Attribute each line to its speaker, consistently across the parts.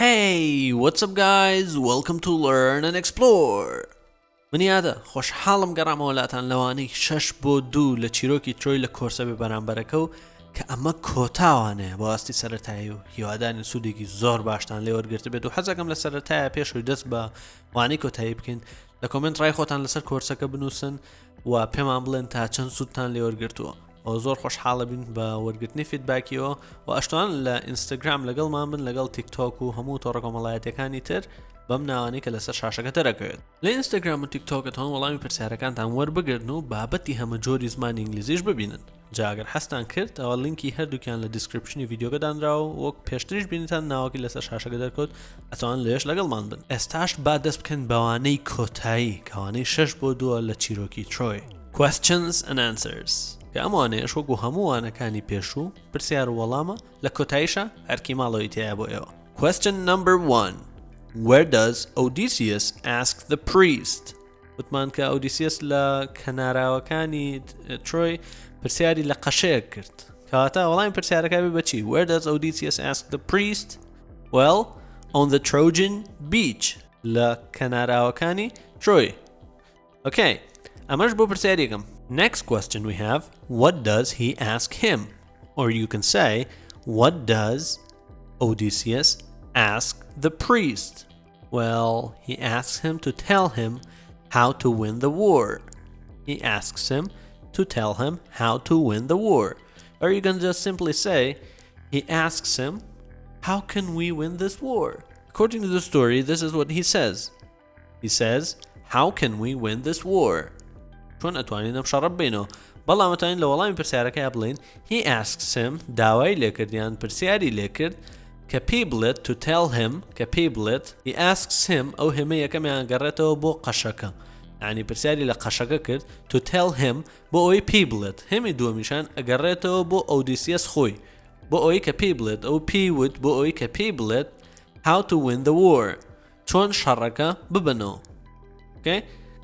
Speaker 1: Hey, what's up guys? Welcome to Learn and Explore. منیادە خۆشحاڵم گەڕامەوەلاتان لەوانەی 6 بۆ 2 لە چیرۆکی ترۆی لە کۆرسە بەرامبەرەکە و کە ئەمە کۆتاوانەیە بۆ ئاستی سەرەتایی و هیوادانی سوودێکی زۆر باشتان لێوەرگرت بێت و حەزەکەم لە سەرەتایە پێشووی دەست بە وانەی کۆتایی بکەین لە کۆمنت ڕای خۆتان لەسەر کۆرسەکە بنووسن و پێمان بڵێن تا چەند سوودتان لێوەرگرتووە و زۆر خۆشحاڵە بین بە وەرگرتنی فیدباکیەوە و ئەشتوان لە ئینستاگرام لەگەڵمان بن لەگەڵ تیکتۆک و هەموو تۆڕە کۆمەڵایەتەکانی تر بەم ناوانەی کە لەسەر شاشەکە دەرەکەوێت لە ئینستاگرام و تیکتۆکتان وەڵامی پرسیارەکانتان وەربگرن و بابەتی هەمە جۆری زمانی ئینگلیزیش ببینن جاگەر حەستان کرد ئەوە لینکی هەردووکیان لە دیسکریپشنی ڤیدیۆکە دانراوە وەک پێشتریش بینیتان ناوەکی لەسەر شاشەکە دەرکەوت ئەتوان لێش لەگەڵمان بن ئێستاش با دەست بکەن بەوانەی کۆتایی کەوانەی 6 بۆ 2 لە چیرۆکی ترۆی questions and answers کە ئەموانەیەش وەکو هەموو وانەکانی پێشوو پرسیار و وەڵامە لە کۆتاییشە ئەرکی ماڵەوەی تایە بۆ ئێوە question number 1 Where does Odysseus ask the priest وتمان کە ئۆدیسیەس لە کەناراوەکانی ترۆی پرسیاری لە قەشەیەک کرد کەواتە وەڵامی پرسیارەکە بێ بە چی Where does Odysseus ask the priest Well on the Trojan beach لە کەناراوەکانی ترۆی Okay ئەمەش بۆ پرسیارێکم Next question we have What does he ask him Or you can say What does Odysseus ask the priest Well he asks him to tell him how to win the war He asks him to tell him how to win the war Or you can just simply say He asks him How can we win this war According to the story this is what he says He says How can we win this war چۆن ئەتوانین ئەم شەڕە ببینەوە بەڵام ئەتوانین لە وەڵامی پرسیارەکە بڵێن He asks him داوای لێکردیان پرسیاری لێکرد کە پێی بڵێت to tell him کە پێی بڵێت He asks him ئەو هێمە یەکەمیان گەڕێتەوە بۆ قەشەکە یعنی پرسیاری لە قەشەکە کرد to tell him بۆ ئەوەی پێی بڵێت هێمی دووەمیشان ئەگەڕێتەوە بۆ ئۆدیسیەس خۆی بۆ ئەوەی کە پێی بڵێت ئەو پێی وت بۆ ئەوەی کە پێی بڵێت how to win the war چۆن شەڕەکە ببنەوە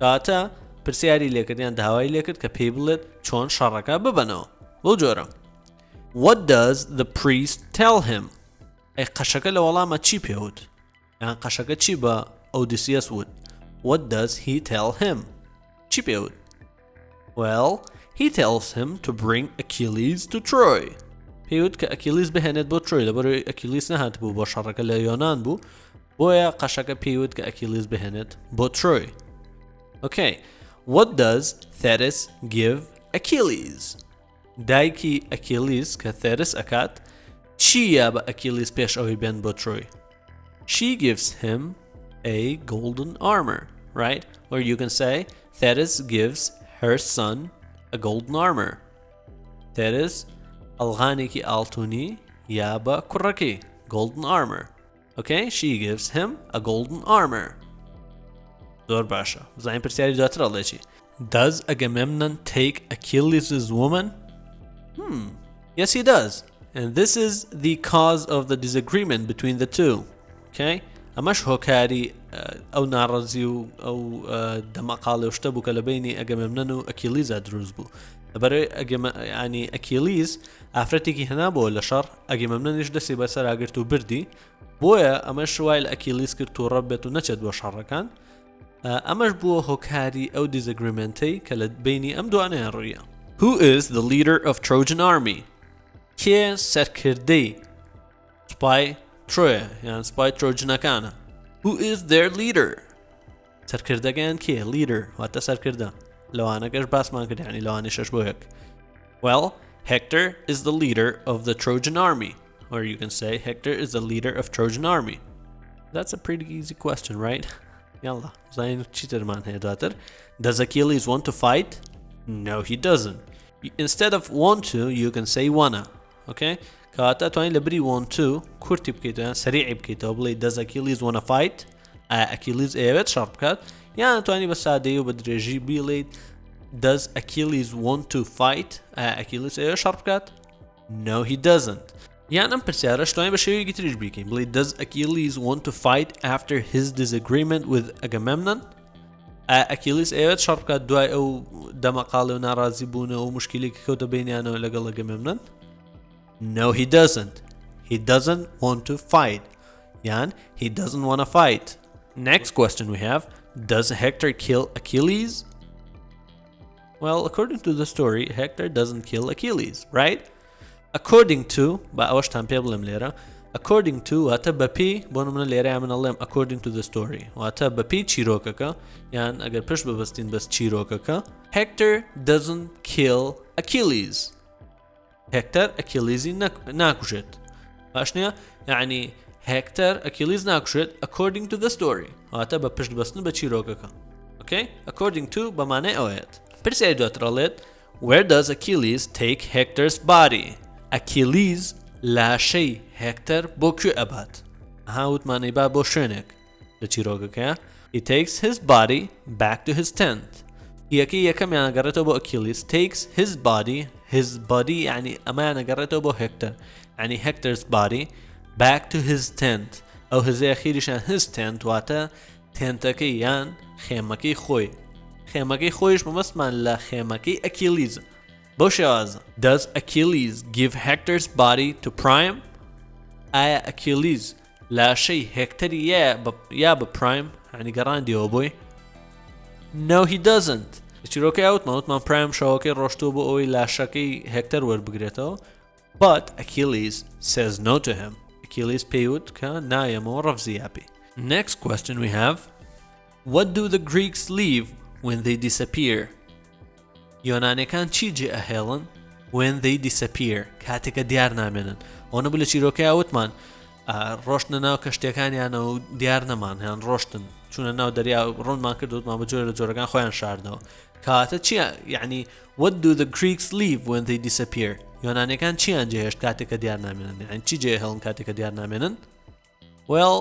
Speaker 1: کاتە پرسیاری لێکردیان داوای لێکرد کە پێی بڵێت چۆن شەڕەکە ببنەوە بۆ جۆرە What does the priest tell him ئەی قەشەکە لە وەڵامە چی پێوت یان قەشەکە چی بە ئۆدیسیەس وت What does he tell him چی پێوت Well he tells him to bring Achilles to Troy پێوت کە ئەکیلیس بهێنێت بۆ ترۆی لەبەرەوەی ئەکیلیس نەهات بوو بۆ شەڕەکە لە یۆنان بوو بۆیە قەشەکە پێوت کە ئەکیلیس بهێنێت بۆ ترۆی Okay What does Thetis give Achilles دایکی ئەکیلیس کە Thetis ئەکات چیە بە ئەکیلیس پێش ئەوەی بێن بۆ ترۆی She gives him a golden armor right or you can say Thetis gives her son a golden armor Thetis ئەڵغانێکی ئاڵتوونی یا بە کوڕەکەی golden armor okay she gives him a golden armor زۆر باشە بزانین پرسیاری دواتر ئەڵێکی Does Agamemnon take Achilles' woman? Yes he does and this is the cause of the disagreement between the two okay ئەمەش هۆکاری ئەو ناڕەزی و ئەو دەمەقاڵێ شتە بوو کە لە بینی ئەگەمەمنۆن و ئەکیلیزا دروست بوو لەبەرەوەی ینی ئەکیلیز ئافرەتێکی هەنابووە لە شەڕ ئەگەمەمنۆنیش دەستی بەسەر ئاگرت و بردی بۆیە ئەمەش وای لە ئەکیلیز کرد و ڕەبێت و نەچێت بۆ شەڕەکان ئەمەش بووە هۆکاری ئەو دیزەگریمنتەی کە لە بینی ئەم دوانەیان ڕوویە Who is the leader of Trojan army? کێ سەرکردەی سوپای ترۆیە یان سوپای ترۆجنەکانە Who is their leader? سەرکردەکەیان کێ leader واتە سەرکردە لەوانەکەش باسمان کرد یعنی لەوانەی 6 بۆ 1 Well Hector is the leader of the Trojan army or you can say Hector is the leader of Trojan army That's a pretty easy question right? يلا زين چیترمان هەیە دواتر Does Achilles want to fight? No he doesn't Instead of want to you can say wanna Okay کەواتە توانین لە بری want to کورتی بکەیتەوە یان سەریعی بکەیتەوە بڵێ Does Achilles wanna fight? Achilles ئەوێت شەڕ بکات یان توانی بە سادەیی و بە درێژی بیڵێیت Does Achilles want to fight? Achilles ئەوێت شەڕ بکات? No he doesn't یان ئەم پرسیارە شتوانی بە شێوەیەکی تریش بیکەین بڵێ Does Achilles want to fight after his disagreement with Agamemnon? Achilles ئەوێت شەڕ بکات دوای ئەو دەمەقاڵێ و ناڕازی بوونەوە و مشکلێکی کەوتە بینیانەوە لەگەڵ Agamemnon? No he doesn't. He doesn't want to fight. یان he doesn't want to fight. Next question we have, does Hector kill Achilles? Well, according to the story, Hector doesn't kill Achilles, right? According to, بأوشتان بيبلم ليرة, according to واتا ببي بونو من ليرة من اللهم according to the story واتا ببي تشيروكاكا يعني أجر بش ببستين بس تشيروكاكا Hector doesn't kill Achilles. Hector Achilles ناكوشت أشنيا يعني Hector Achilles ناكوشت according to the story واتا ببش بستين بتشيروكاكا. Okay? According to بمعنى أويت. برسي دوت رالت, where does Achilles take Hector's body? Achilles لا شيء هكتر بوكو أبات. هاوت معنى با بوشنك. لتشيروكا. He takes his body back to his tent. يكي يكم يعني قررته بو Achilles takes his body يعني أما يعني قررته بو هكتر. يعني Hector's body back to his tent. أو هزي أخيرشان his tent واتا تنتكي يعني خيمكي خوي. خيمكي خويش ممسمان لا خيمكي Achilles. بوشواز. Does Achilles give Hector's body to Priam? آية Achilles لا شيء هكتري يا ببرايم يعني قران ديو بوي. No he doesn't. اشتروكي اوت موت من برايم شوكي روشتو بو اوي لا شكي هكتر وربقريتو. But Achilles says no to him. Achilles بيوت كان نايمو رفزيابي. Next question we have. What do the Greeks leave when they disappear? يونانيكان چی ئەهێڵن when they disappear کاتێکە دیار نامێنن. ئەوە بوو لە چیرۆکەی ئەوتمان ڕۆشتنە ناو کەشتەکانیانە و دیار نەمان هیان ڕۆشتن چونە ناو دەریا ڕوونمان کردوتمان بە جۆرە لە جۆرەکان خۆیان شاردەوە. کاتە چی یعنی what do the Greeks leave when they disappear? یۆنانیەکان چیان جێهێشت کاتێکە دیار نامێنن یعنی چی جێهێڵن کاتێکە دیار نامێنن؟ Well,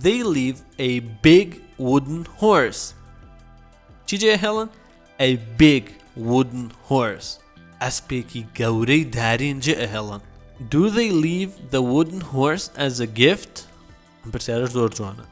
Speaker 1: they leave a big wooden horse. چی جێهێڵن؟ A big wooden horse. ئەسپێکی گەورەی دارین جێهێڵن. Do they leave the wooden horse as a gift? پرسیارش زۆر جوانە.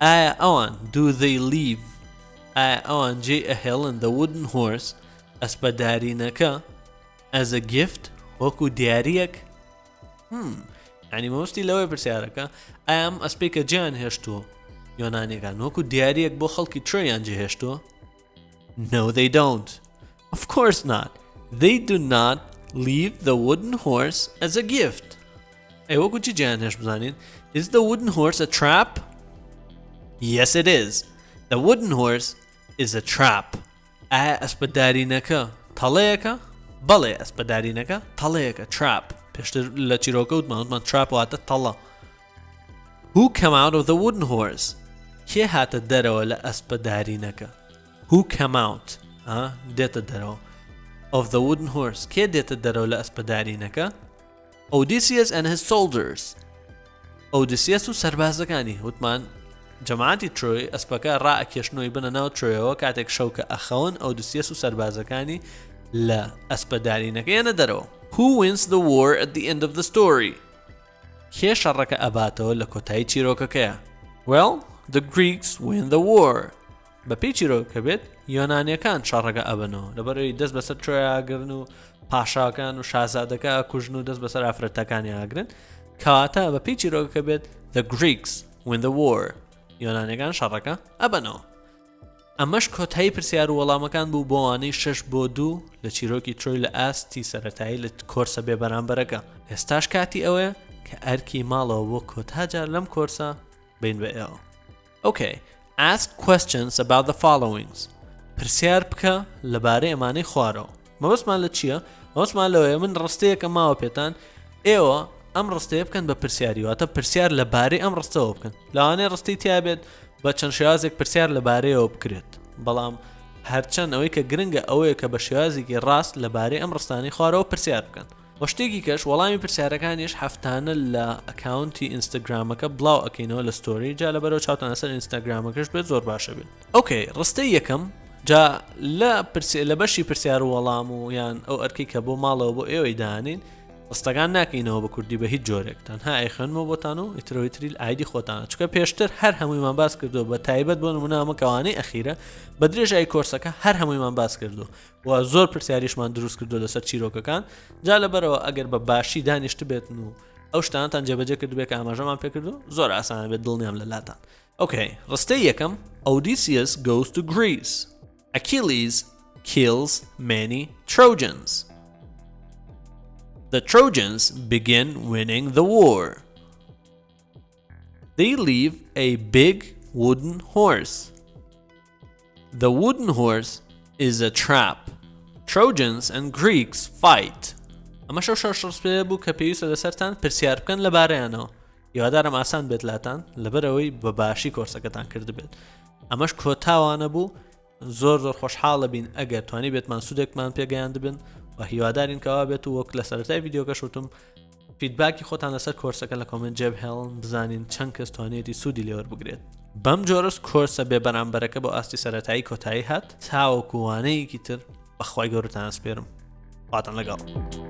Speaker 1: ئایا ئەوان do they leave ئایا ئەوان جێهێڵن the wooden horse ئەسپەدارینەکە as a gift وەکو دیاریەک؟ یعنی مەبەستی لەوەی پرسیارەکە ئایا ئەم ئەسپێکە جیان هێشتووە یۆنانیەکان وەکو دیاریەک بۆ خەڵکی ترۆیان جێهێشتووە؟ No, they don't. Of course not. They do not leave the wooden horse as a gift. Hey, what could you janish bzanin? Is the wooden horse a trap? Yes, it is. The wooden horse is a trap. Aspadarinaca. Taleka? Bale aspadarinaca. Taleka. Trap. Pishter la chirokot man trap wata tala. Who came out of the wooden horse? Ki hata dero la aspadarinaca. Who came out? Deta dero. Of the wooden horse. Ki deta dero la aspadarinaca. Odysseus and his soldiers. Odysseus سربازەکانی وتمان جەماعەتی ترۆی ئەسپەکە ڕائەکێشنەوەی بنە ناو ترۆیەوە کاتێک شەوکە ئەخەون ئۆدیسیەس و سربازەکانی لە ئەسپەدارینەکەیانە دەرەوە. Who wins the war at the end of the story? کێ شەڕەکە ئەباتەوە لە کۆتایی چیرۆکەکەیە؟ Well, the Greeks win the war. بەپێی چیرۆکە بێت یۆنانیەکان شەڕەکە ئەبنەوە لەبەرەوەی دەست بەسەر ترۆیاگرن و پاشاکان و شازادەکە کوژن و دەست بەسەر ئافرەتەکانی ئاگرن کەواتە بەپێی چیرۆکە بێت the Greeks win the war. یۆنانیەکان شەڕەکە ئەبنەوە. ئەمەش کۆتایی پرسیار و وەڵامەکان بوو بۆ وانەی 6-2 لە چیرۆکی ترۆی لە ئاستی سەرەتایی لە کۆرسە بێبەرامبەرەکە. ئێستاش کاتی ئەوەیە کە ئەرکی ماڵەوە بۆ کۆتاجار لەم کۆرسە بین بە ئێوە. Okay, ask questions about the followings. پرسیار بکە لەبارەی ئەمانەی خوارەوە. مەبەستمان لە چییە؟ مەبەستمان لەوەیە من ڕستەیەکە ماوە پێتان ئێوە ئەم ڕستەیە بکەن بە پرسیاریواتە پرسیار لەبارەی ئەم ڕستەوە بکەن. لەوانەیە ڕستی تیا بێت بە چەند شێوازێک پرسیار لەبارەیەوە بکرێت. بەڵام هەرچەند ئەوەی کە گرنگە ئەوەیە کە بە شێوازێکی ڕاست لەبارەی ئەم ڕستانەی خوارەوە پرسیار بکەن. وە شتێکی کەش وەڵامی پرسیارەکانیش هەفتانە لە ئەکاونتی ئینستاگرامەکە بڵاو ئەکەینەوە لە ستۆری جا لەبەرەوە چاوتانە سەر ئینستاگرامەکەش بێت زۆر باشە بێت. ئۆکەی ڕستەی یەکەم جا لە بەشی پرسیار و وەڵام و یان ئەو ئەرکی کە بۆ ماڵەوە بۆ ئێوەی داهانین ڕستەکان ناکەینەوە بە کوردی بە هیچ جۆرێک تەنها ئەیخوێنمەوە بۆتان و ئیترۆیتری ئایدی خۆتانە چکە پێشتر هەر هەموویمان باس کردو بە تایبەت بۆ نمونە ئەمە کەوانەی ئەخیرە بە درێژایی کۆرسەکە هەر هەموویمان باس کردو و زۆر پرسیاریشمان دروست کردو لەسەر چیرۆکەکان جا لەبەرەوە ئەگەر بە باشی دانیشت بێتن و ئەو شتانتان جێبەجێ کرد بێت کە ئاماژەمان پێ کردو زۆر ئاسانە بێت دڵنیام لەلاتان. Okay, ڕستەی یەکەم Odysseus goes to Greece. Achilles kills many Trojans. The Trojans begin winning the war. They leave a big wooden horse. The wooden horse is a trap. Trojans and Greeks fight. ئەمە شەو شەش پێ بوو کە پێویستە لەسەرتان پرسیار بکەن لەبارەیانەوە. هیوادارم ئاسان بێت لاتان لەبەرەوەی بە باشی کۆرسەکەتان کرد بێت. ئەمەش کۆتاوانە بوو زۆر خۆشحاڵە بین ئەگەر توانی بێتمان سوودێکمان پێگەیاند بن و هیوادارین کەوا بێت و وەک لە سەرەتای ڤیدیۆکەش وتم فیدباکی خۆتان لەسەر کۆرسەکە لە کۆمنت جێبهێڵن بزانین چەند کەس توانێتی سوودی لێوەربگرێت. بەم جۆرەس کۆرسە بێ بەرامبەرەکە بۆ ئاستی سەرەتایی کۆتایی هات تاوەکو وانەیەکی تر بەخوای گەورەتان ئەسپێرم. خواتان لەگەڵ.